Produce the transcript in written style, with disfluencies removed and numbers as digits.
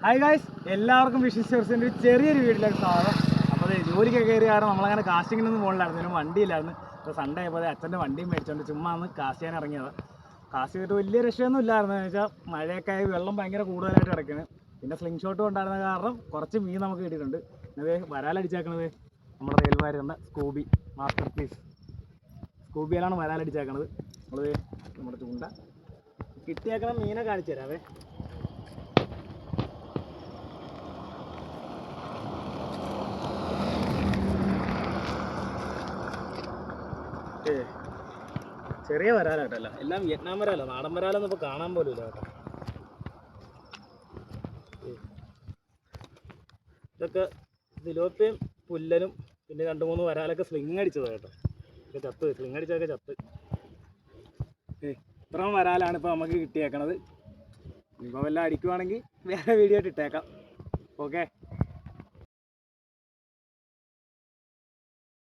Hi guys, എല്ലാവർക്കും വിഷു സെർസിൻ്റെ ഒരു ചെറിയൊരു വീട്ടിലേക്ക് സ്വാഗതം. അപ്പോൾ ജോലിക്കൊക്കെ കയറി കാരണം നമ്മളങ്ങനെ കാസ്റ്റിങ്ങിനൊന്നും പോകണില്ലായിരുന്നു, ഇതിന് വണ്ടിയില്ലായിരുന്നു. ഇപ്പോൾ സൺഡേ ആയപ്പോൾ അച്ഛൻ്റെ വണ്ടിയും മേടിച്ചുകൊണ്ട് ചുമ്മാ ഒന്ന് കാസ്റ്റ് ചെയ്യാൻ ഇറങ്ങിയത്. കാസ്റ്റ് ചെയ്തിട്ട് വലിയ രക്ഷയൊന്നും ഇല്ലായിരുന്നു. എന്ന് വെച്ചാൽ മഴയൊക്കെ ആയി വെള്ളം ഭയങ്കര കൂടുതലായിട്ട് കിടക്കുന്നത്. പിന്നെ സ്ലിംഗ് ഷോട്ടും ഉണ്ടായിരുന്ന കാരണം കുറച്ച് മീൻ നമുക്ക് കിട്ടിയിട്ടുണ്ട്. അത് വരാലടിച്ചേക്കണത് നമ്മുടെ റെയിൽമാരുന്ന സ്കൂബി മാസ്റ്റർ പീസ് സ്കൂബിയിലാണ് വരാലടിച്ചേക്കണത്. നമ്മൾ നമ്മുടെ ചൂണ്ട കിട്ടിയേക്കണം മീനെ കാണിച്ചു തരാവേ. ചെറിയ വരാലായിട്ടല്ല, എല്ലാം വിയറ്റ്നാം വരാല, നാടൻ വരാലൊന്നും ഇപ്പോൾ കാണാൻ പോലും ഇല്ല കേട്ടോ. ഇതൊക്കെ തിലോപ്പിയും പുല്ലനും പിന്നെ 2-3 വരാലൊക്കെ സ്ലിങ് അടിച്ചത് കേട്ടോ. ഇതൊക്കെ ചത്ത്, സ്ലിങ് അടിച്ചതൊക്കെ ചത്ത്. ഇത്രയും വരാലാണ് ഇപ്പോൾ നമുക്ക് കിട്ടിയേക്കണത്. ഇപ്പോൾ വല്ല അടിക്കുവാണെങ്കിൽ വേറെ വീഡിയോ ആയിട്ട് ഇട്ടേക്കാം. ഓക്കെ.